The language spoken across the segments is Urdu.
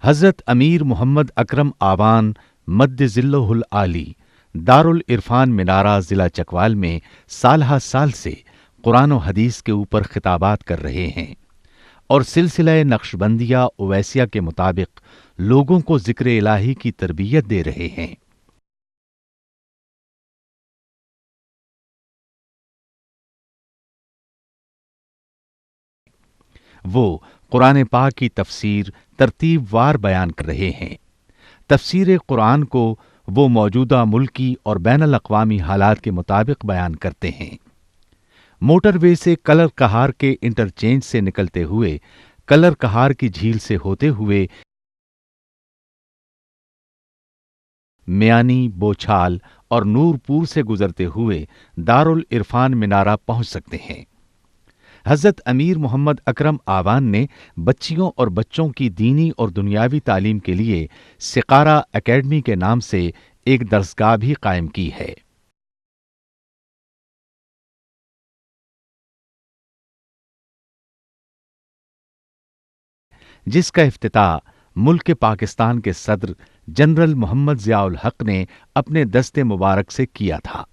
حضرت امیر محمد اکرم آوان مد ظلہ العالی دارالعرفان منارہ ضلع چکوال میں سالہ سال سے قرآن و حدیث کے اوپر خطابات کر رہے ہیں اور سلسلہ نقشبندیہ اویسیہ کے مطابق لوگوں کو ذکر الہی کی تربیت دے رہے ہیں۔ وہ قرآن پاک کی تفسیر ترتیب وار بیان کر رہے ہیں۔ تفسیر قرآن کو وہ موجودہ ملکی اور بین الاقوامی حالات کے مطابق بیان کرتے ہیں۔ موٹر وے سے کلر کہار کے انٹرچینج سے نکلتے ہوئے، کلر کہار کی جھیل سے ہوتے ہوئے میانی، بوچھال اور نورپور سے گزرتے ہوئے دارالعرفان منارہ پہنچ سکتے ہیں۔ حضرت امیر محمد اکرم آوان نے بچیوں اور بچوں کی دینی اور دنیاوی تعلیم کے لیے سقارہ اکیڈمی کے نام سے ایک درسگاہ بھی قائم کی ہے۔ جس کا افتتاح ملک پاکستان کے صدر جنرل محمد ضیاء الحق نے اپنے دست مبارک سے کیا تھا۔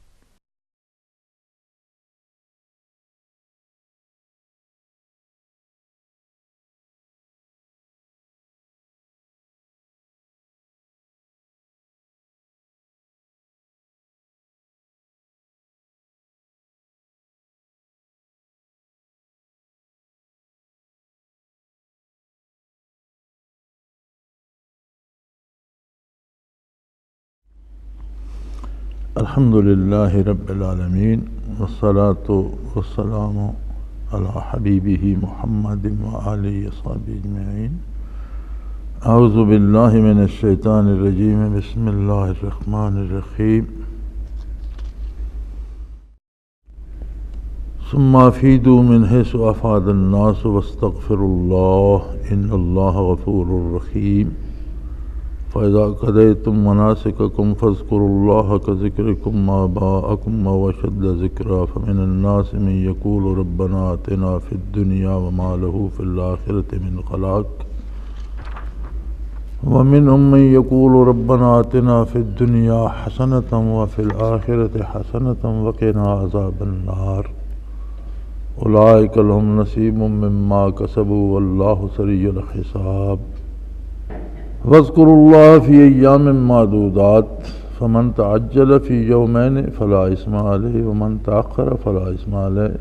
الحمد للہ رب العالمین والصلاة والسلام علی حبیبہ محمد وآلہ وصحبہ اجمعین۔ اعوذ باللہ من الشیطان الرجیم، بسم اللہ الرحمن الرحیم۔ ثم افیدوا من حیث افاض الناس واستغفروا اللہ ان اللہ غفور رحیم۔ فَإِذَا قَضَيْتُم مَّنَاسِكَكُمْ فاذكروا اللَّهَ كذكركم آباءكم أو أشد ذكرا فمن الناس من يقول ربنا آتنا في الدنيا وما له في الآخرة من خلاق ومنهم من يقول ربنا آتنا في الدنيا حسنة وفي الآخرة حسنة وقنا عذاب النار أولئك لهم نصيب مما كسبوا والله سريع الحساب۔ واذکروا اللہ فی ایام معدودات فمن تعجل فی یومین فلا اثم علیہ ومن تأخر فلا اثم علیہ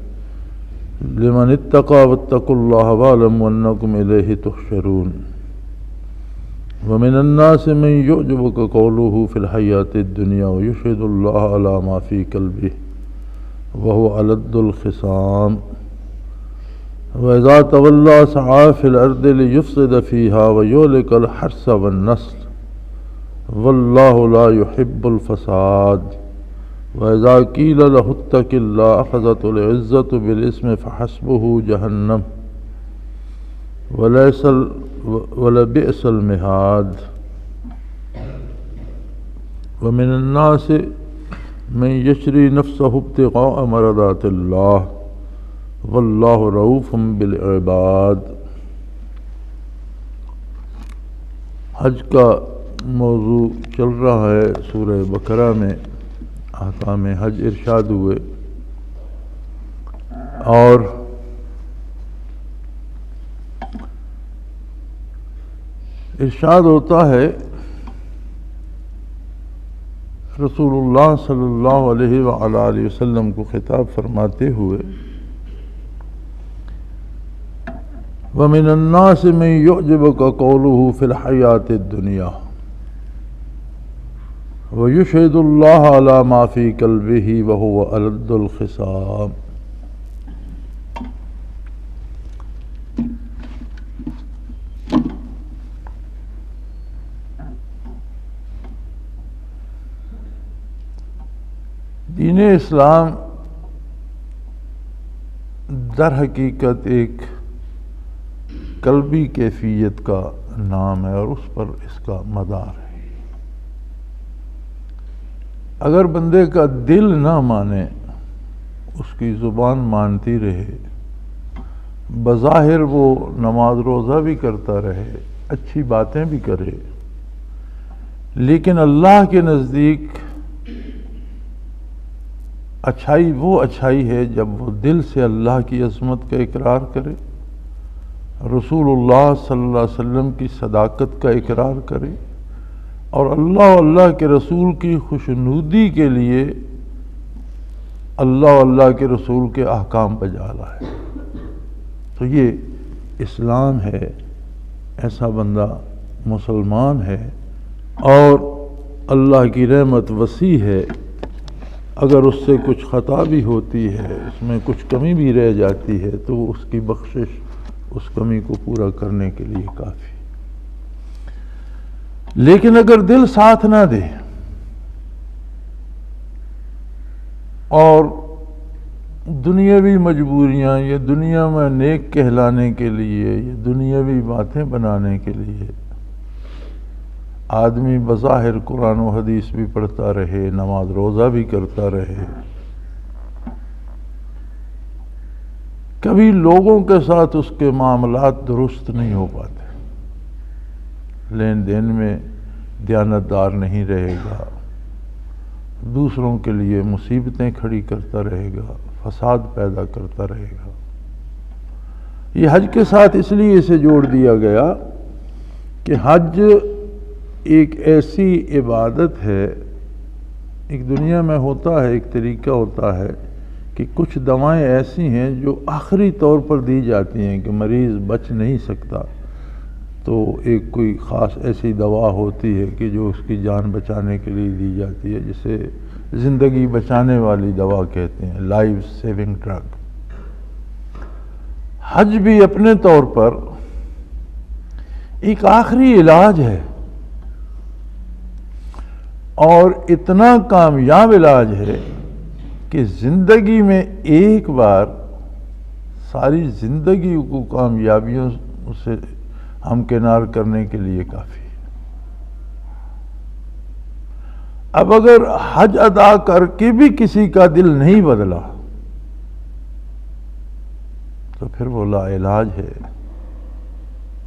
لمن اتقى واتقوا اللہ واعلموا انکم الیہ تحشرون۔ ومن الناس من یعجبک قولہ فی الحیاۃ الدنیا ویشہد اللہ علی ما فی قلبہ وہو ألد الخصام۔ وَإِذَا تَوَلَّى سَعَىٰ فِي الْأَرْضِ لِيُفْسِدَ فِيهَا وَيُهْلِكَ الْحَرْثَ وَالنَّسْلَ وَاللَّهُ لَا يُحِبُّ الْفَسَادَ۔ وَإِذَا قِيلَ لَهُ اتَّقِ اللَّهَ أَخَذَتْهُ الْعِزَّةُ بِالْإِثْمِ فَحَسْبُهُ جَهَنَّمُ وَلَبِئْسَ الْمِهَادُ۔ وَمِنَ النَّاسِ مَن يَشْرِي نَفْسَهُ ابْتِغَاءَ مَرْضَاتِ اللَّهِ واللہ رؤوف بالعباد۔ حج کا موضوع چل رہا ہے۔ سورہ بقرہ میں احکام حج ارشاد ہوئے اور ارشاد ہوتا ہے رسول اللہ صلی اللہ علیہ وآلہ وسلم کو خطاب فرماتے ہوئے، وَمِنَ النَّاسِ مَن يُعْجِبُكَ قَوْلُهُ فِي الْحَيَاةِ الدُّنْيَا وَيُشْهِدُ اللَّهَ عَلَى مَا فِي قَلْبِهِ وَهُوَ أَلَدُّ الْخِصَامِ۔ دین اسلام در حقیقت ایک قلبی کیفیت کا نام ہے اور اس پر اس کا مدار ہے۔ اگر بندے کا دل نہ مانے، اس کی زبان مانتی رہے، بظاہر وہ نماز روزہ بھی کرتا رہے، اچھی باتیں بھی کرے، لیکن اللہ کے نزدیک اچھائی وہ اچھائی ہے جب وہ دل سے اللہ کی عظمت کا اقرار کرے، رسول اللہ صلی اللہ علیہ وسلم کی صداقت کا اقرار کرے، اور اللہ و اللہ کے رسول کی خوشنودی کے لیے اللہ و اللہ کے رسول کے احکام بجا لائے۔ تو یہ اسلام ہے، ایسا بندہ مسلمان ہے، اور اللہ کی رحمت وسیع ہے۔ اگر اس سے کچھ خطا بھی ہوتی ہے، اس میں کچھ کمی بھی رہ جاتی ہے، تو اس کی بخشش اس کمی کو پورا کرنے کے لیے کافی۔ لیکن اگر دل ساتھ نہ دے اور دنیاوی مجبوریاں یا دنیا میں نیک کہلانے کے لیے یا دنیاوی باتیں بنانے کے لیے آدمی بظاہر قرآن و حدیث بھی پڑھتا رہے، نماز روزہ بھی کرتا رہے، کبھی لوگوں کے ساتھ اس کے معاملات درست نہیں ہو پاتے، لین دین میں دیانتدار نہیں رہے گا، دوسروں کے لیے مصیبتیں کھڑی کرتا رہے گا، فساد پیدا کرتا رہے گا۔ یہ حج کے ساتھ اس لیے اسے جوڑ دیا گیا کہ حج ایک ایسی عبادت ہے، ایک دنیا میں ہوتا ہے، ایک طریقہ ہوتا ہے کہ کچھ دوائیں ایسی ہیں جو آخری طور پر دی جاتی ہیں کہ مریض بچ نہیں سکتا، تو ایک کوئی خاص ایسی دوا ہوتی ہے کہ جو اس کی جان بچانے کے لیے دی جاتی ہے، جسے زندگی بچانے والی دوا کہتے ہیں، لائف سیونگ ڈرگ۔ حج بھی اپنے طور پر ایک آخری علاج ہے، اور اتنا کامیاب علاج ہے کہ زندگی میں ایک بار ساری زندگی کو کامیابیوں سے ہمکنار کرنے کے لیے کافی ہے۔ اب اگر حج ادا کر کے بھی کسی کا دل نہیں بدلا تو پھر وہ لا علاج ہے،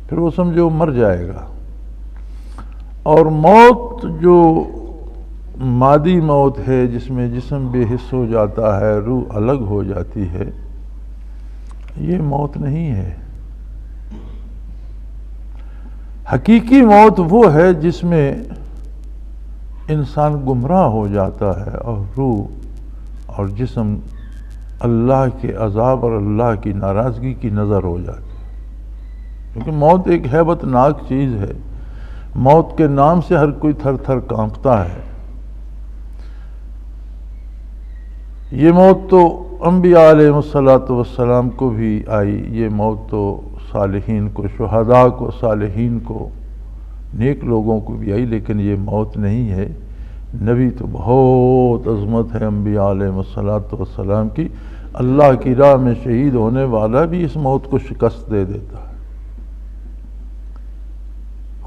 پھر وہ سمجھو مر جائے گا۔ اور موت جو مادی موت ہے، جس میں جسم بے حس ہو جاتا ہے، روح الگ ہو جاتی ہے، یہ موت نہیں ہے۔ حقیقی موت وہ ہے جس میں انسان گمراہ ہو جاتا ہے اور روح اور جسم اللہ کے عذاب اور اللہ کی ناراضگی کی نظر ہو جاتی ہے۔ کیونکہ موت ایک ہیبت ناک چیز ہے، موت کے نام سے ہر کوئی تھر تھر کانپتا ہے۔ یہ موت تو انبیاء علیہ السلام کو بھی آئی، یہ موت تو صالحین کو، شہداء کو، صالحین کو، نیک لوگوں کو بھی آئی، لیکن یہ موت نہیں ہے۔ نبی تو بہت عظمت ہے انبیاء علیہ السلام کی، اللہ کی راہ میں شہید ہونے والا بھی اس موت کو شکست دے دیتا ہے۔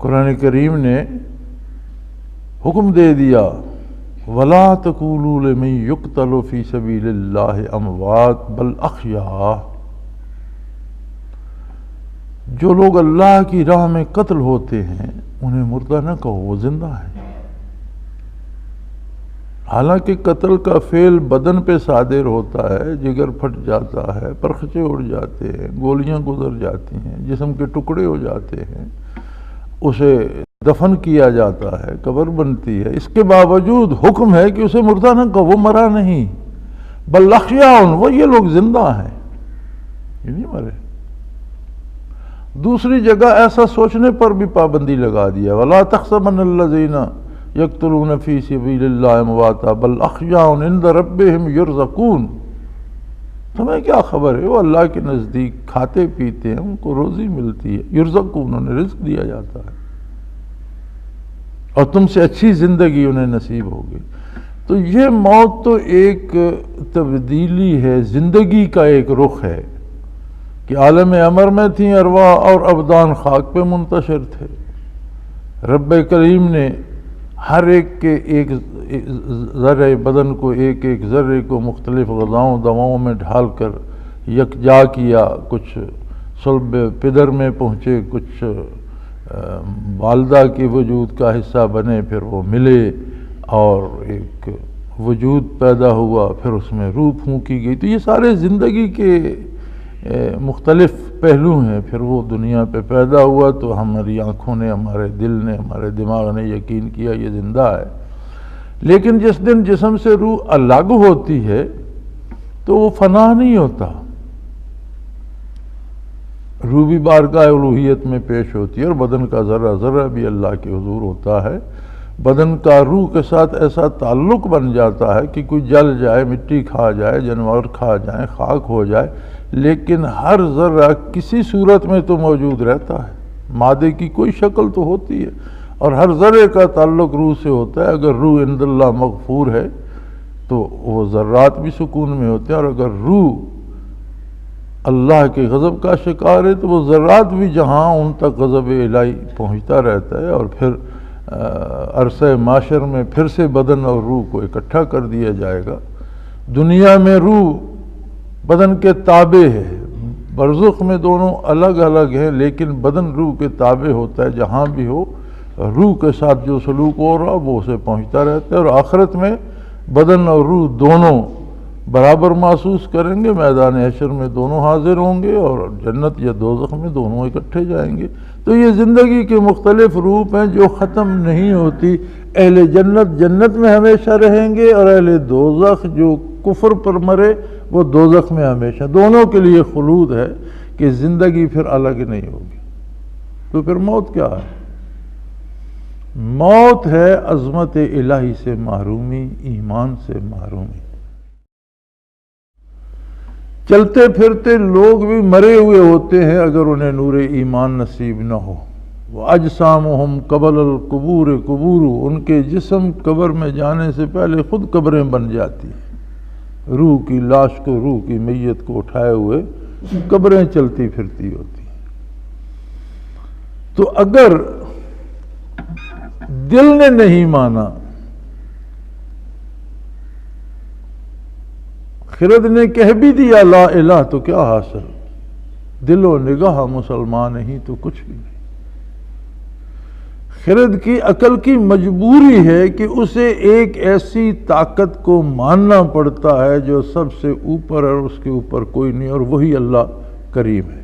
قرآن کریم نے حکم دے دیا وَلَا تَقُولُوا لِمَن يُقْتَلُ فِي سَبِيلِ اللَّهِ أَمْوَاتٌ بَلْ أَحْيَاءٌ، جو لوگ اللہ کی راہ میں قتل ہوتے ہیں انہیں مردہ نہ کہو، وہ زندہ ہیں۔ حالانکہ قتل کا فعل بدن پہ صادر ہوتا ہے، جگر پھٹ جاتا ہے، پرخچے اڑ جاتے ہیں، گولیاں گزر جاتی ہیں، جسم کے ٹکڑے ہو جاتے ہیں، اسے دفن کیا جاتا ہے، قبر بنتی ہے، اس کے باوجود حکم ہے کہ اسے مردہ نہ کہو، وہ مرا نہیں، بل احیاء، وہ یہ لوگ زندہ ہیں، یہ نہیں مرے۔ دوسری جگہ ایسا سوچنے پر بھی پابندی لگا دیا وَلَا تَحْسَبَنَّ الَّذِينَ يَقْتُلُونَ فِي سَبِيلِ اللَّهِ أَمْوَاتًا بَلْ أَحْيَاءٌ عِندَ رَبِّهِمْ يُرْزَقُونَ، تمہیں کیا خبر ہے، وہ اللہ کے نزدیک کھاتے پیتے ہیں، ان کو روزی ملتی ہے، یرزقون، انہیں رزق دیا جاتا ہے، اور تم سے اچھی زندگی انہیں نصیب ہوگی۔ تو یہ موت تو ایک تبدیلی ہے، زندگی کا ایک رخ ہے کہ عالم امر میں تھیں ارواح اور ابدان خاک پہ منتشر تھے۔ رب کریم نے ہر ایک کے ایک ذرے بدن کو، ایک ایک ذرے کو مختلف غذاؤں دواؤں میں ڈھال کر یکجا کیا، کچھ صلب پدر میں پہنچے، کچھ والدہ کے وجود کا حصہ بنے، پھر وہ ملے اور ایک وجود پیدا ہوا، پھر اس میں روح پھونکی گئی. تو یہ سارے زندگی کے مختلف پہلو ہیں. پھر وہ دنیا پہ پیدا ہوا تو ہماری آنکھوں نے، ہمارے دل نے، ہمارے دماغ نے یقین کیا یہ زندہ ہے. لیکن جس دن جسم سے روح الگ ہوتی ہے تو وہ فنا نہیں ہوتا. روح بھی بارگاہ الوہیت میں پیش ہوتی ہے اور بدن کا ذرہ ذرہ بھی اللہ کے حضور ہوتا ہے. بدن کا روح کے ساتھ ایسا تعلق بن جاتا ہے کہ کوئی جل جائے، مٹی کھا جائے، جانور کھا جائیں، خاک ہو جائے، لیکن ہر ذرہ کسی صورت میں تو موجود رہتا ہے. مادے کی کوئی شکل تو ہوتی ہے اور ہر ذرے کا تعلق روح سے ہوتا ہے. اگر روح عند اللہ مغفور ہے تو وہ ذرات بھی سکون میں ہوتے ہیں، اور اگر روح اللہ کے غضب کا شکار ہے تو وہ ذرات بھی جہاں ان تک غضب الہی پہنچتا رہتا ہے. اور پھر عرصہ معاشر میں پھر سے بدن اور روح کو اکٹھا کر دیا جائے گا. دنیا میں روح بدن کے تابع ہے، برزخ میں دونوں الگ الگ ہیں، لیکن بدن روح کے تابع ہوتا ہے. جہاں بھی ہو روح کے ساتھ جو سلوک ہو رہا وہ اسے پہنچتا رہتا ہے. اور آخرت میں بدن اور روح دونوں برابر محسوس کریں گے. میدان حشر میں دونوں حاضر ہوں گے اور جنت یا دوزخ میں دونوں اکٹھے جائیں گے. تو یہ زندگی کے مختلف روپ ہیں جو ختم نہیں ہوتی. اہل جنت جنت میں ہمیشہ رہیں گے اور اہل دوزخ جو کفر پر مرے وہ دوزخ میں ہمیشہ. دونوں کے لیے خلود ہے کہ زندگی پھر الگ نہیں ہوگی. تو پھر موت کیا ہے؟ موت ہے عظمت الہی سے محرومی، ایمان سے محرومی. چلتے پھرتے لوگ بھی مرے ہوئے ہوتے ہیں اگر انہیں نور ایمان نصیب نہ ہو. وَأَجْسَامُهُمْ قَبْلَ الْقُبُورِ قُبُورُ، ان کے جسم قبر میں جانے سے پہلے خود قبریں بن جاتی ہیں. روح کی لاش کو، روح کی میت کو اٹھائے ہوئے قبریں چلتی پھرتی ہوتی ہیں. تو اگر دل نے نہیں مانا، خرد نے کہہ بھی دیا لا الہ تو کیا حاصل؟ دل و نگاہ مسلمان ہی تو کچھ بھی نہیں. خرد کی عقل کی مجبوری ہے کہ اسے ایک ایسی طاقت کو ماننا پڑتا ہے جو سب سے اوپر اور اس کے اوپر کوئی نہیں، اور وہی اللہ کریم ہے.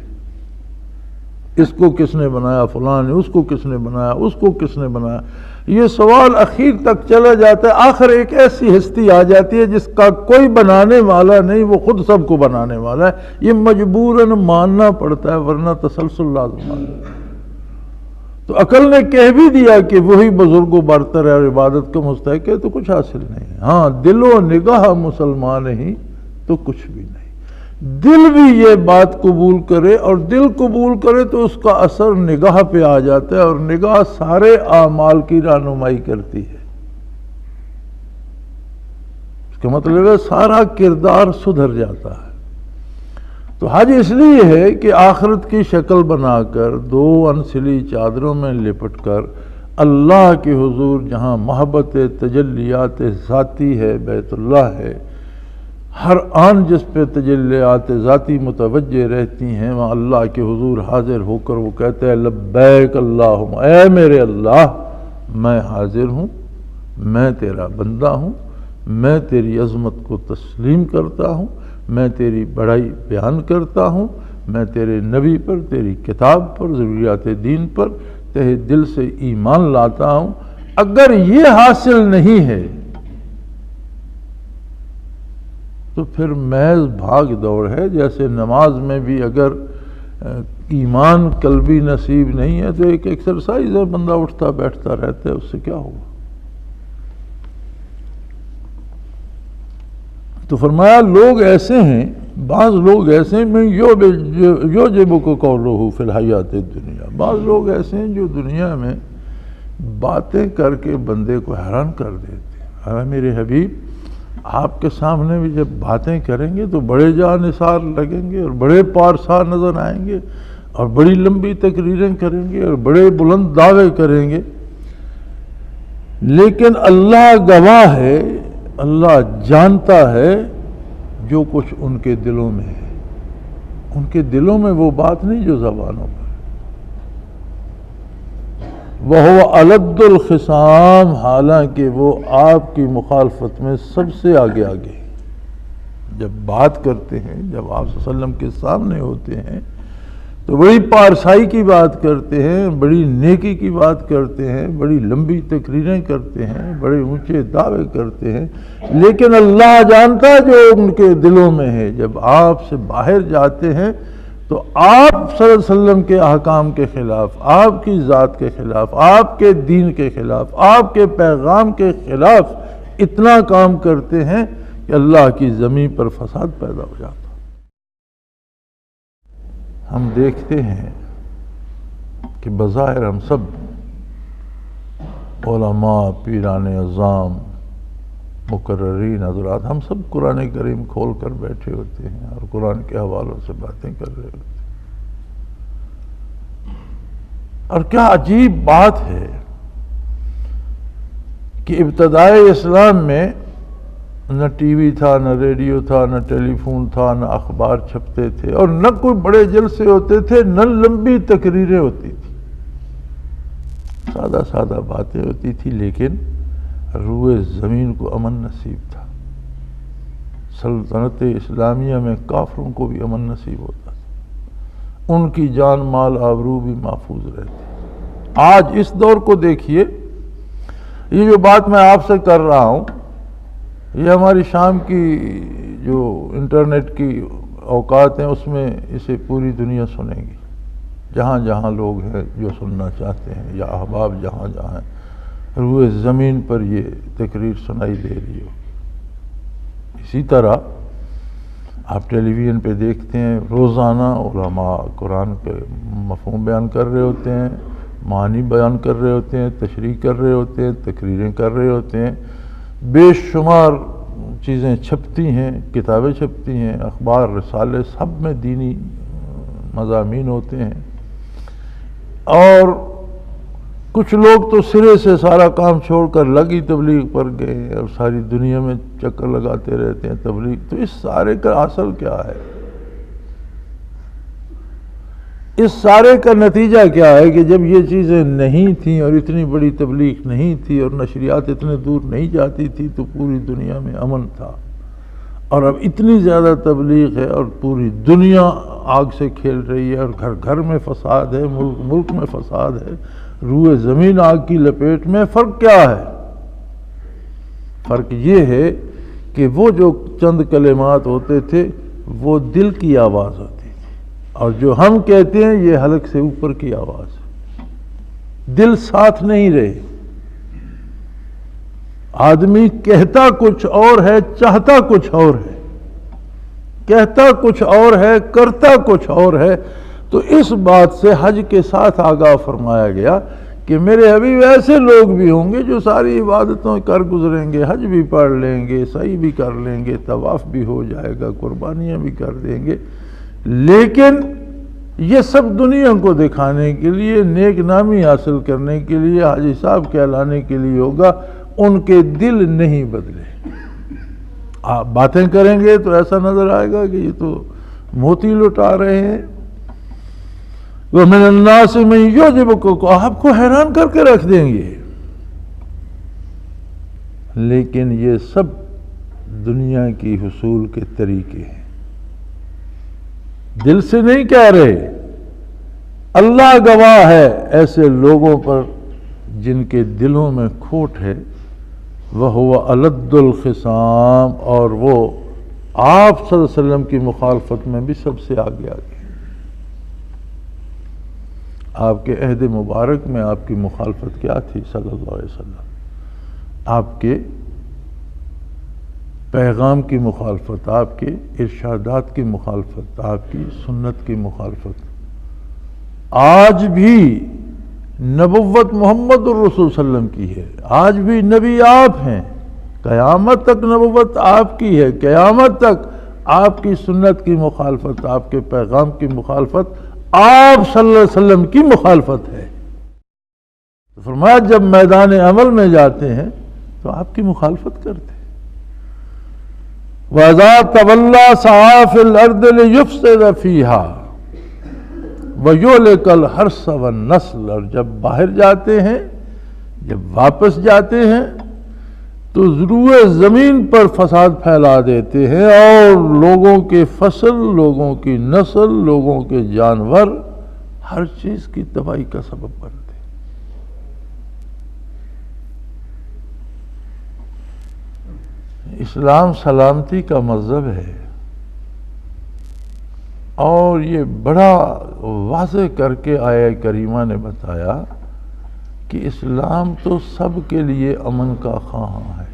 اس کو کس نے بنایا؟ فلاں نے. اس کو کس نے بنایا؟ اس کو کس نے بنایا؟ یہ سوال اخیر تک چلا جاتا ہے. آخر ایک ایسی ہستی آ جاتی ہے جس کا کوئی بنانے والا نہیں، وہ خود سب کو بنانے والا ہے. یہ مجبوراً ماننا پڑتا ہے ورنہ تسلسل لازم ہے. تو عقل نے کہہ بھی دیا کہ وہی بزرگ و برتر ہے اور عبادت کا مستحق ہے تو کچھ حاصل نہیں. ہاں دل و نگاہ مسلمان ہی تو کچھ بھی نہیں. دل بھی یہ بات قبول کرے، اور دل قبول کرے تو اس کا اثر نگاہ پہ آ جاتا ہے، اور نگاہ سارے اعمال کی رہنمائی کرتی ہے. اس کا مطلب ہے سارا کردار سدھر جاتا ہے. تو حج اس لیے ہے کہ آخرت کی شکل بنا کر دو انسلی چادروں میں لپٹ کر اللہ کے حضور جہاں محبت تجلیات ذاتی ہے، بیت اللہ ہے، ہر آن جس پہ تجلیات ذاتی متوجہ رہتی ہیں، وہاں اللہ کے حضور حاضر ہو کر وہ کہتے ہیں لبیک اللہم، اے میرے اللہ میں حاضر ہوں، میں تیرا بندہ ہوں، میں تیری عظمت کو تسلیم کرتا ہوں، میں تیری بڑائی بیان کرتا ہوں، میں تیرے نبی پر، تیری کتاب پر، ضروریات دین پر تہ دل سے ایمان لاتا ہوں. اگر یہ حاصل نہیں ہے تو پھر محض بھاگ دوڑ ہے. جیسے نماز میں بھی اگر ایمان قلبی نصیب نہیں ہے تو ایک ایکسرسائز ہے، بندہ اٹھتا بیٹھتا رہتا ہے، اس سے کیا ہوگا؟ تو فرمایا لوگ ایسے ہیں، بعض لوگ ایسے ہیں میں یعجبک قولہ فی الحیات الدنیا، بعض لوگ ایسے ہیں جو دنیا میں باتیں کر کے بندے کو حیران کر دیتے ہیں. اے میرے حبیب آپ کے سامنے بھی جب باتیں کریں گے تو بڑے جاں نثار لگیں گے اور بڑے پارسا نظر آئیں گے اور بڑی لمبی تقریریں کریں گے اور بڑے بلند دعوے کریں گے، لیکن اللہ گواہ ہے، اللہ جانتا ہے جو کچھ ان کے دلوں میں ہے. ان کے دلوں میں وہ بات نہیں جو زبانوں پر. وہو الد الخصام، حالانکہ وہ آپ کی مخالفت میں سب سے آگے آگے ہیں۔ جب بات کرتے ہیں، جب آپ صلی اللہ علیہ وسلم کے سامنے ہوتے ہیں تو بڑی پارسائی کی بات کرتے ہیں، بڑی نیکی کی بات کرتے ہیں، بڑی لمبی تقریریں کرتے ہیں، بڑے اونچے دعوے کرتے ہیں، لیکن اللہ جانتا ہے جو ان کے دلوں میں ہے۔ جب آپ سے باہر جاتے ہیں تو آپ صلی اللہ علیہ وسلم کے احکام کے خلاف، آپ کی ذات کے خلاف، آپ کے دین کے خلاف، آپ کے پیغام کے خلاف اتنا کام کرتے ہیں کہ اللہ کی زمین پر فساد پیدا ہو جاتا۔ ہم دیکھتے ہیں کہ بظاہر ہم سب علماء، پیران اعظام، مقررین حضرات، ہم سب قرآن کریم کھول کر بیٹھے ہوتے ہیں اور قرآن کے حوالوں سے باتیں کر رہے ہوتے ہیں۔ اور کیا عجیب بات ہے کہ ابتدائے اسلام میں نہ ٹی وی تھا، نہ ریڈیو تھا، نہ ٹیلی فون تھا، نہ اخبار چھپتے تھے، اور نہ کوئی بڑے جلسے ہوتے تھے، نہ لمبی تقریریں ہوتی تھی، سادہ سادہ باتیں ہوتی تھی، لیکن روئے زمین کو امن نصیب تھا۔ سلطنت اسلامیہ میں کافروں کو بھی امن نصیب ہوتا تھا، ان کی جان مال آبرو بھی محفوظ رہتے۔ آج اس دور کو دیکھیے، یہ جو بات میں آپ سے کر رہا ہوں، یہ ہماری شام کی جو انٹرنیٹ کی اوقات ہیں اس میں اسے پوری دنیا سنیں گی، جہاں جہاں لوگ ہیں جو سننا چاہتے ہیں، یا احباب جہاں جہاں ہیں، روئے زمین پر یہ تقریر سنائی دے رہی ہو۔ اسی طرح آپ ٹیلی ویژن پہ دیکھتے ہیں، روزانہ علماء قرآن کے مفہوم بیان کر رہے ہوتے ہیں، معنی بیان کر رہے ہوتے ہیں، تشریح کر رہے ہوتے ہیں، تقریریں کر رہے ہوتے ہیں، بے شمار چیزیں چھپتی ہیں، کتابیں چھپتی ہیں، اخبار، رسالے، سب میں دینی مضامین ہوتے ہیں۔ اور کچھ لوگ تو سرے سے سارا کام چھوڑ کر لگی تبلیغ پر گئے اور ساری دنیا میں چکر لگاتے رہتے ہیں تبلیغ۔ تو اس سارے کا اصل کیا ہے؟ اس سارے کا نتیجہ کیا ہے کہ جب یہ چیزیں نہیں تھیں اور اتنی بڑی تبلیغ نہیں تھی اور نشریات اتنے دور نہیں جاتی تھی تو پوری دنیا میں امن تھا، اور اب اتنی زیادہ تبلیغ ہے اور پوری دنیا آگ سے کھیل رہی ہے، اور گھر گھر میں فساد ہے، ملک ملک میں فساد ہے، روئے زمین آگ کی لپیٹ میں۔ فرق کیا ہے؟ فرق یہ ہے کہ وہ جو چند کلمات ہوتے تھے وہ دل کی آواز ہوتی تھی، اور جو ہم کہتے ہیں یہ حلق سے اوپر کی آواز ہے، دل ساتھ نہیں رہے۔ آدمی کہتا کچھ اور ہے، چاہتا کچھ اور ہے، کہتا کچھ اور ہے، کرتا کچھ اور ہے۔ تو اس بات سے حج کے ساتھ آگاہ فرمایا گیا کہ میرے حبیب ایسے لوگ بھی ہوں گے جو ساری عبادتوں کر گزریں گے، حج بھی پڑھ لیں گے، سعی بھی کر لیں گے، طواف بھی ہو جائے گا، قربانیاں بھی کر دیں گے، لیکن یہ سب دنیا کو دکھانے کے لیے، نیک نامی حاصل کرنے کے لیے، حاجی صاحب کہلانے کے لیے ہوگا، ان کے دل نہیں بدلے۔ آپ باتیں کریں گے تو ایسا نظر آئے گا کہ یہ تو موتی لٹا رہے ہیں۔ وَمِنَ النَّاسِ مَن يُعْجِبُكَ، آپ کو حیران کر کے رکھ دیں گے، لیکن یہ سب دنیا کی حصول کے طریقے ہیں، دل سے نہیں کہہ رہے۔ اللہ گواہ ہے ایسے لوگوں پر جن کے دلوں میں کھوٹ ہے، وَهُوَ أَلَدُّ الْخِصَامِ، اور وہ آپ صلی اللہ علیہ وسلم کی مخالفت میں بھی سب سے آگے آگے۔ آپ کے عہد مبارک میں آپ کی مخالفت کیا تھی صلی اللہ علیہ وسلم؟ آپ کے پیغام کی مخالفت، آپ کے ارشادات کی مخالفت، آپ کی سنت کی مخالفت۔ آج بھی نبوت محمد الرسول صلی اللہ علیہ وسلم کی ہے، آج بھی نبی آپ ہیں، قیامت تک نبوت آپ کی ہے، قیامت تک آپ کی سنت کی مخالفت، آپ کے پیغام کی مخالفت، آپ صلی اللہ علیہ وسلم کی مخالفت ہے۔ فرمایا جب میدان عمل میں جاتے ہیں تو آپ کی مخالفت کرتے ہیں۔ وَإِذَا تَوَلَّى سَعَىٰ فِي الْأَرْضِ لِيُفْسِدَ فِيهَا، وَيُهْلِكَ الْحَرْثَ وَالنَّسْلَ، اور جب باہر جاتے ہیں، جب واپس جاتے ہیں تو روئے زمین پر فساد پھیلا دیتے ہیں، اور لوگوں کے فصل، لوگوں کی نسل، لوگوں کے جانور، ہر چیز کی تباہی کا سبب بنتے ہیں۔ اسلام سلامتی کا مذہب ہے، اور یہ بڑا واضح کر کے آیہ کریمہ نے بتایا کہ اسلام تو سب کے لیے امن کا خواہاں ہے،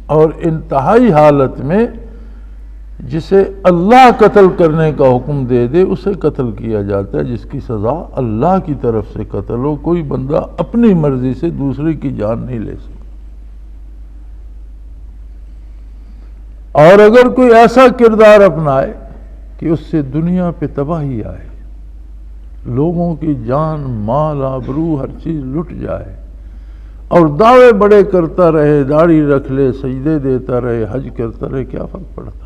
اور انتہائی حالت میں جسے اللہ قتل کرنے کا حکم دے دے اسے قتل کیا جاتا ہے، جس کی سزا اللہ کی طرف سے قتل ہو۔ کوئی بندہ اپنی مرضی سے دوسرے کی جان نہیں لے سکتا، اور اگر کوئی ایسا کردار اپنائے کہ اس سے دنیا پہ تباہی آئے، لوگوں کی جان، مال، آبرو، ہر چیز لٹ جائے، اور دعوے بڑے کرتا رہے، داڑھی رکھ لے، سجدے دیتا رہے، حج کرتا رہے، کیا فرق پڑتا؟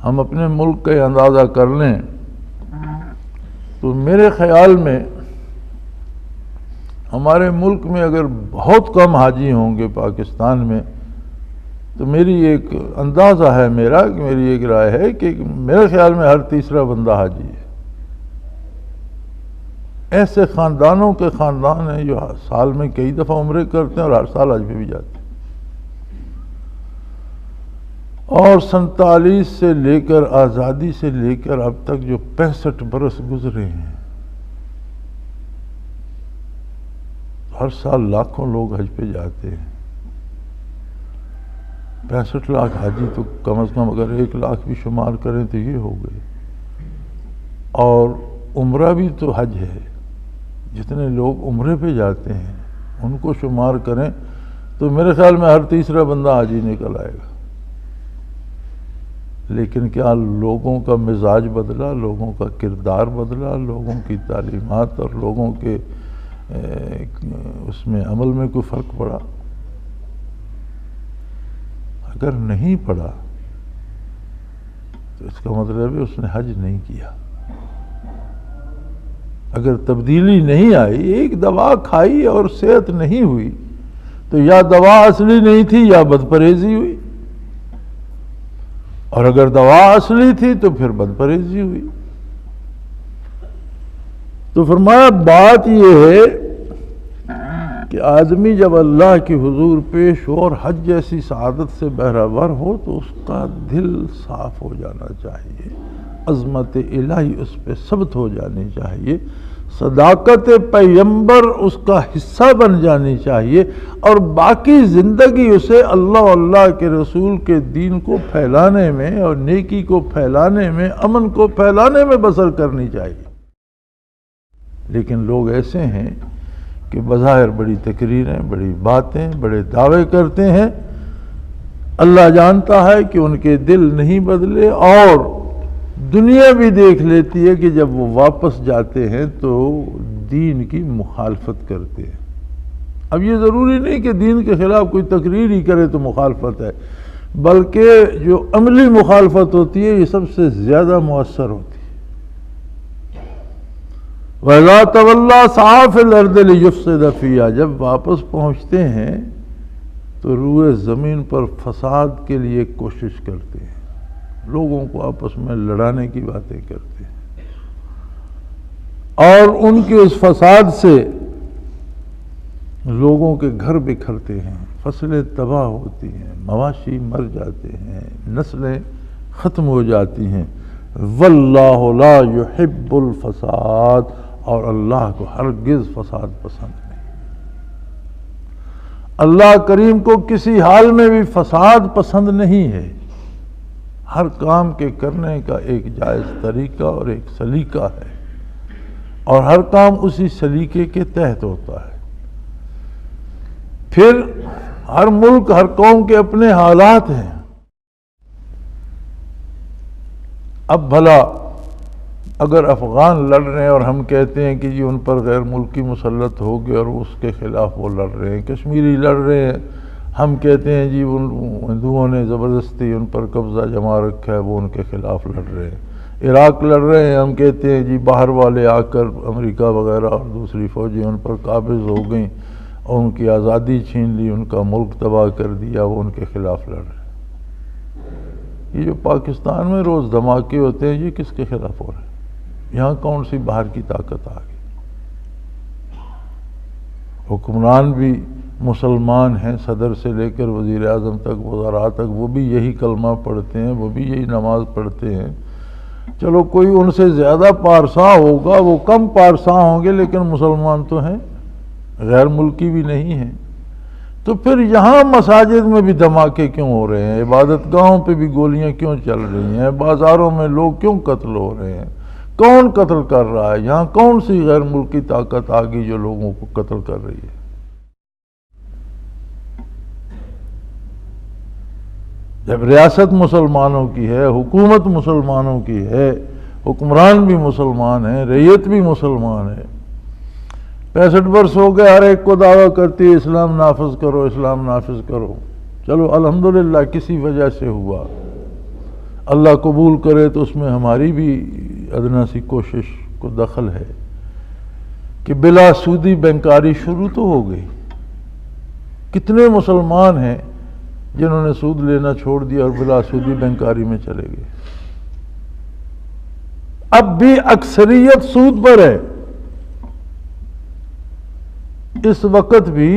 ہم اپنے ملک کا اندازہ کر لیں تو میرے خیال میں ہمارے ملک میں اگر بہت کم حاجی ہوں گے پاکستان میں، تو میری ایک اندازہ ہے میرا، کہ میری ایک رائے ہے کہ میرے خیال میں ہر تیسرا بندہ حاجی ہے۔ ایسے خاندانوں کے خاندان ہیں جو سال میں کئی دفعہ عمرے کرتے ہیں اور ہر سال حج پہ بھی جاتے ہیں، اور 47 سے لے کر آزادی سے لے کر اب تک جو 65 برس گزرے ہیں، ہر سال لاکھوں لوگ حج پہ جاتے ہیں۔ 65 لاکھ حاجی تو کم از کم اگر 1 لاکھ بھی شمار کریں تو یہ ہو گئے، اور عمرہ بھی تو حج ہے، جتنے لوگ عمرے پہ جاتے ہیں ان کو شمار کریں تو میرے خیال میں ہر تیسرا بندہ حاجی نکل آئے گا۔ لیکن کیا لوگوں کا مزاج بدلا، لوگوں کا کردار بدلا، لوگوں کی تعلیمات اور لوگوں کے اس میں عمل میں کوئی فرق پڑا؟ اگر نہیں پڑا تو اس کا مطلب ہے اس نے حج نہیں کیا۔ اگر تبدیلی نہیں آئی، ایک دوا کھائی اور صحت نہیں ہوئی، تو یا دوا اصلی نہیں تھی یا بد پرہیزی ہوئی، اور اگر دوا اصلی تھی تو پھر بد پرہیزی ہوئی۔ تو فرمایا بات یہ ہے کہ آدمی جب اللہ کے حضور پیش ہو اور حج جیسی سعادت سے بہرہ ہو تو اس کا دل صاف ہو جانا چاہیے، عظمت الہی اس پہ ثبت ہو جانی چاہیے، صداقت پیغمبر اس کا حصہ بن جانی چاہیے، اور باقی زندگی اسے اللہ اللہ کے رسول کے دین کو پھیلانے میں اور نیکی کو پھیلانے میں، امن کو پھیلانے میں بسر کرنی چاہیے۔ لیکن لوگ ایسے ہیں کہ بظاہر بڑی تقریریں، بڑی باتیں، بڑے دعوے کرتے ہیں، اللہ جانتا ہے کہ ان کے دل نہیں بدلے، اور دنیا بھی دیکھ لیتی ہے کہ جب وہ واپس جاتے ہیں تو دین کی مخالفت کرتے ہیں۔ اب یہ ضروری نہیں کہ دین کے خلاف کوئی تقریر ہی کرے تو مخالفت ہے، بلکہ جو عملی مخالفت ہوتی ہے یہ سب سے زیادہ مؤثر ہوتی ہے۔ وَإِذَا تَوَلَّىٰ سَعَىٰ فِي الْأَرْضِ لِيُفْسِدَ فِيهَا، جب واپس پہنچتے ہیں تو روئے زمین پر فساد کے لیے کوشش کرتے ہیں، لوگوں کو آپس میں لڑانے کی باتیں کرتے ہیں، اور ان کے اس فساد سے لوگوں کے گھر بکھرتے ہیں، فصلیں تباہ ہوتی ہیں، مواشی مر جاتے ہیں، نسلیں ختم ہو جاتی ہیں۔ واللہ لا يحب الفساد، اور اللہ کو ہرگز فساد پسند نہیں۔ اللہ کریم کو کسی حال میں بھی فساد پسند نہیں ہے۔ ہر کام کے کرنے کا ایک جائز طریقہ اور ایک سلیقہ ہے، اور ہر کام اسی سلیقے کے تحت ہوتا ہے۔ پھر ہر ملک، ہر قوم کے اپنے حالات ہیں۔ اب بھلا اگر افغان لڑ رہے ہیں اور ہم کہتے ہیں کہ جی ان پر غیر ملکی مسلط ہو گئے اور اس کے خلاف وہ لڑ رہے ہیں، کشمیری لڑ رہے ہیں، ہم کہتے ہیں جی ان ہندوؤں نے زبردستی ان پر قبضہ جما رکھا ہے، وہ ان کے خلاف لڑ رہے ہیں، عراق لڑ رہے ہیں، ہم کہتے ہیں جی باہر والے آ کر امریکہ وغیرہ اور دوسری فوجیں ان پر قابض ہو گئیں اور ان کی آزادی چھین لی، ان کا ملک تباہ کر دیا، وہ ان کے خلاف لڑ رہے ہیں۔ یہ جو پاکستان میں روز دھماکے ہوتے ہیں، یہ کس کے خلاف ہو رہے ہیں؟ یہاں کون سی باہر کی طاقت آ گئی؟ حکمران بھی مسلمان ہیں، صدر سے لے کر وزیر اعظم تک، وزراء تک، وہ بھی یہی کلمہ پڑھتے ہیں، وہ بھی یہی نماز پڑھتے ہیں۔ چلو کوئی ان سے زیادہ پارسا ہوگا، وہ کم پارسا ہوں گے، لیکن مسلمان تو ہیں، غیر ملکی بھی نہیں ہیں۔ تو پھر یہاں مساجد میں بھی دھماکے کیوں ہو رہے ہیں؟ عبادت گاہوں پہ بھی گولیاں کیوں چل رہی ہیں؟ بازاروں میں لوگ کیوں قتل ہو رہے ہیں؟ کون قتل کر رہا ہے؟ یہاں کون سی غیر ملکی طاقت آ گئی جو لوگوں کو قتل کر رہی ہے؟ جب ریاست مسلمانوں کی ہے، حکومت مسلمانوں کی ہے، حکمران بھی مسلمان ہیں، رعیت بھی مسلمان ہے، 65 برس ہو گئے ہر ایک کو دعویٰ کرتی ہے اسلام نافذ کرو، اسلام نافذ کرو۔ چلو الحمدللہ کسی وجہ سے ہوا، اللہ قبول کرے تو اس میں ہماری بھی ادنا سی کوشش کو دخل ہے کہ بلا سودی بینکاری شروع تو ہو گئی۔ کتنے مسلمان ہیں جنہوں نے سود لینا چھوڑ دیا اور بلا سودی بینکاری میں چلے گئے؟ اب بھی اکثریت سود پر ہے، اس وقت بھی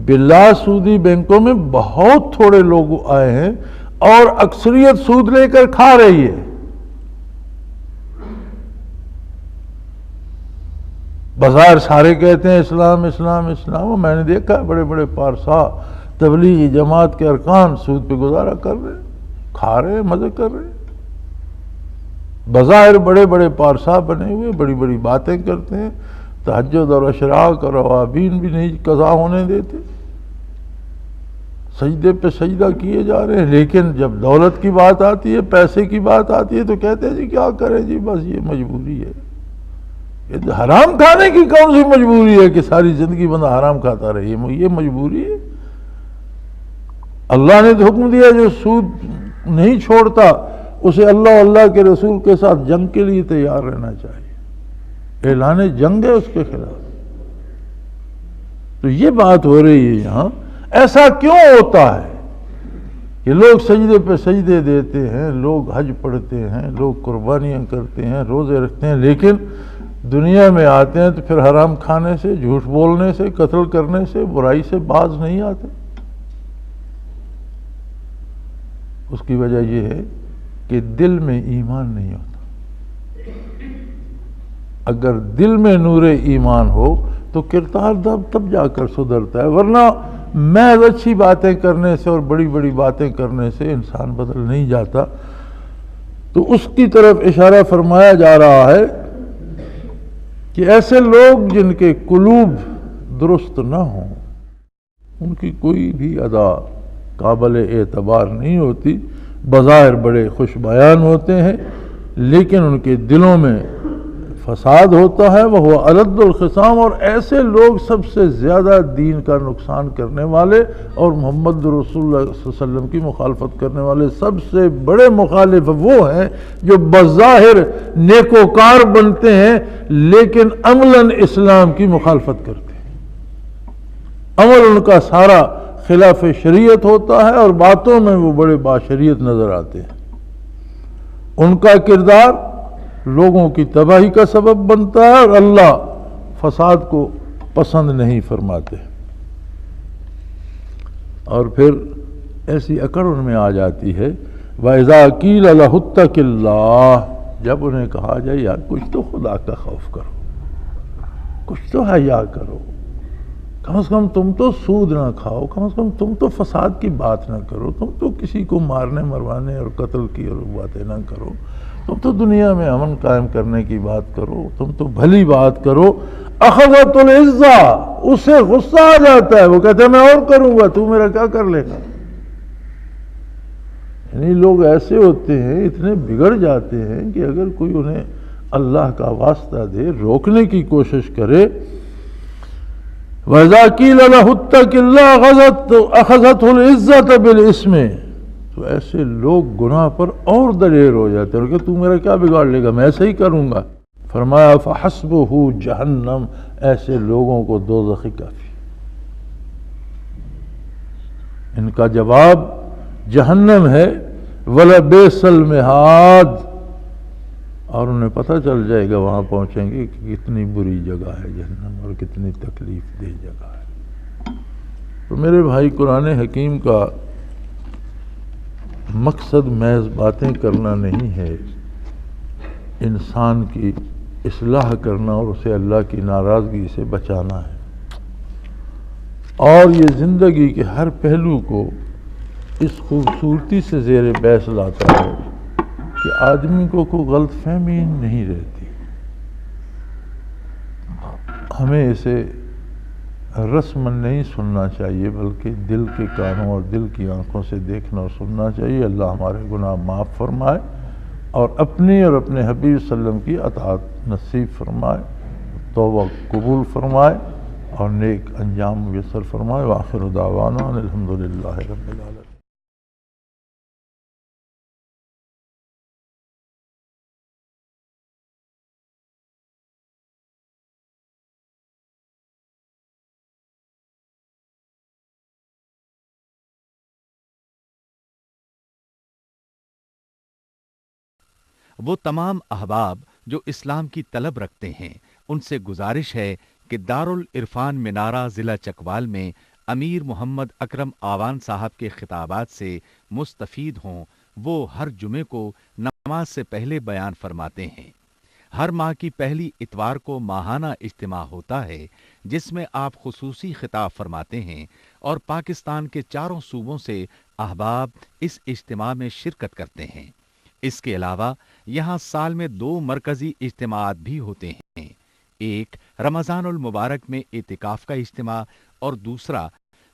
بلا سودی بینکوں میں بہت تھوڑے لوگ آئے ہیں اور اکثریت سود لے کر کھا رہی ہے۔ بظاہر سارے کہتے ہیں اسلام اسلام اسلام، میں نے دیکھا ہے بڑے بڑے پارسا تبلیغی جماعت کے ارکان سود پہ گزارا کر رہے ہیں، کھا رہے ہیں، مزے کر رہے ہیں۔ بظاہر بڑے بڑے پارسا بنے ہوئے، بڑی بڑی باتیں کرتے ہیں، تہجد اور اشراق اور اوابین بھی نہیں قضا ہونے دیتے، سجدے پہ سجدہ کیے جا رہے ہیں، لیکن جب دولت کی بات آتی ہے، پیسے کی بات آتی ہے تو کہتے ہیں جی کیا کریں جی، بس یہ مجبوری ہے۔ یہ حرام کھانے کی کون سی مجبوری ہے کہ ساری زندگی بندہ حرام کھاتا رہے؟ یہ مجبوری ہے؟ اللہ نے تو حکم دیا جو سود نہیں چھوڑتا اسے اللہ اور اللہ کے رسول کے ساتھ جنگ کے لیے تیار رہنا چاہیے، اعلان جنگ ہے اس کے خلاف۔ تو یہ بات ہو رہی ہے یہاں، ایسا کیوں ہوتا ہے کہ لوگ سجدے پہ سجدے دیتے ہیں، لوگ حج پڑھتے ہیں، لوگ قربانیاں کرتے ہیں، روزے رکھتے ہیں، لیکن دنیا میں آتے ہیں تو پھر حرام کھانے سے، جھوٹ بولنے سے، قتل کرنے سے، برائی سے باز نہیں آتے؟ اس کی وجہ یہ ہے کہ دل میں ایمان نہیں ہوتا۔ اگر دل میں نور ایمان ہو تو کردار تب جا کر سدھرتا ہے، ورنہ محض اچھی باتیں کرنے سے اور بڑی بڑی باتیں کرنے سے انسان بدل نہیں جاتا۔ تو اس کی طرف اشارہ فرمایا جا رہا ہے کہ ایسے لوگ جن کے قلوب درست نہ ہوں، ان کی کوئی بھی ادا قابل اعتبار نہیں ہوتی، بظاہر بڑے خوش بیان ہوتے ہیں لیکن ان کے دلوں میں فساد ہوتا ہے، وہ الد الخصام، اور ایسے لوگ سب سے زیادہ دین کا نقصان کرنے والے اور محمد رسول اللہ صلی اللہ علیہ وسلم کی مخالفت کرنے والے سب سے بڑے مخالف وہ ہیں جو بظاہر نیکوکار بنتے ہیں لیکن عملاً اسلام کی مخالفت کرتے ہیں۔ عمل ان کا سارا خلاف شریعت ہوتا ہے اور باتوں میں وہ بڑے باشریعت نظر آتے ہیں۔ ان کا کردار لوگوں کی تباہی کا سبب بنتا ہے اور اللہ فساد کو پسند نہیں فرماتے۔ اور پھر ایسی اکڑ ان میں آ جاتی ہے، وَإِذَا قِيلَ لَهُ اتَّقِ اللَّهَ، جب انہیں کہا جائے یار کچھ تو خدا کا خوف کرو، کچھ تو حیا کرو، کم از کم تم تو سود نہ کھاؤ، کم از کم تم تو فساد کی بات نہ کرو، تم تو کسی کو مارنے مروانے اور قتل کی اور باتیں نہ کرو، تم تو دنیا میں امن قائم کرنے کی بات کرو، تم تو بھلی بات کرو۔ اخذت العزہ، اسے غصہ آ جاتا ہے، وہ کہتا ہے میں اور کروں گا، تو میرا کیا کر لے گا؟ یعنی لوگ ایسے ہوتے ہیں، اتنے بگڑ جاتے ہیں کہ اگر کوئی انہیں اللہ کا واسطہ دے، روکنے کی کوشش کرے، وَإِذَا قِيلَ لَهُ اتَّقِ اللَّهَ أَخَذَتْهُ الْعِزَّةُ بِالْإِثْمِ، تو ایسے لوگ گناہ پر اور دلیر ہو جاتے ہیں کہ تو میرا کیا بگاڑ لے گا، میں ایسا ہی کروں گا۔ فرمایا فَحَسْبُهُ جہنم، ایسے لوگوں کو دوزخ کافی۔ ان کا جواب جہنم ہے، وَلَبِئْسَ الْمِہَادُ، اور انہیں پتہ چل جائے گا وہاں پہنچیں گے کہ کتنی بری جگہ ہے جہنم اور کتنی تکلیف دہ جگہ ہے۔ تو میرے بھائی، قرآن حکیم کا مقصد محض باتیں کرنا نہیں ہے، انسان کی اصلاح کرنا اور اسے اللہ کی ناراضگی سے بچانا ہے، اور یہ زندگی کے ہر پہلو کو اس خوبصورتی سے زیر بحث لاتا ہے کہ آدمی کو کوئی غلط فہمی نہیں رہتی۔ ہمیں اسے رسم نہیں سننا چاہیے، بلکہ دل کے کانوں اور دل کی آنکھوں سے دیکھنا اور سننا چاہیے۔ اللہ ہمارے گناہ معاف فرمائے اور اپنی اور اپنے حبیب صلی اللہ علیہ وسلم کی اطاعت نصیب فرمائے، توبہ قبول فرمائے اور نیک انجام میسر فرمائے۔ وآخر دعوانا ان الحمدللہ رب العالمین۔ وہ تمام احباب جو اسلام کی طلب رکھتے ہیں، ان سے گزارش ہے کہ دارالعرفان منارہ ضلع چکوال میں امیر محمد اکرم آوان صاحب کے خطابات سے مستفید ہوں۔ وہ ہر جمعے کو نماز سے پہلے بیان فرماتے ہیں۔ ہر ماہ کی پہلی اتوار کو ماہانہ اجتماع ہوتا ہے، جس میں آپ خصوصی خطاب فرماتے ہیں، اور پاکستان کے چاروں صوبوں سے احباب اس اجتماع میں شرکت کرتے ہیں۔ اس کے علاوہ یہاں سال میں 2 مرکزی اجتماعات بھی ہوتے ہیں، ایک رمضان المبارک میں اعتکاف کا اجتماع اور دوسرا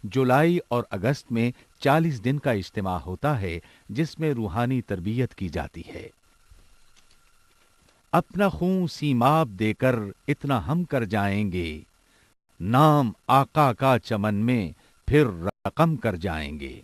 جولائی اور اگست میں 40 دن کا اجتماع ہوتا ہے، جس میں روحانی تربیت کی جاتی ہے۔ اپنا خون سیماب دے کر اتنا ہم کر جائیں گے، نام آقا کا چمن میں پھر رقم کر جائیں گے۔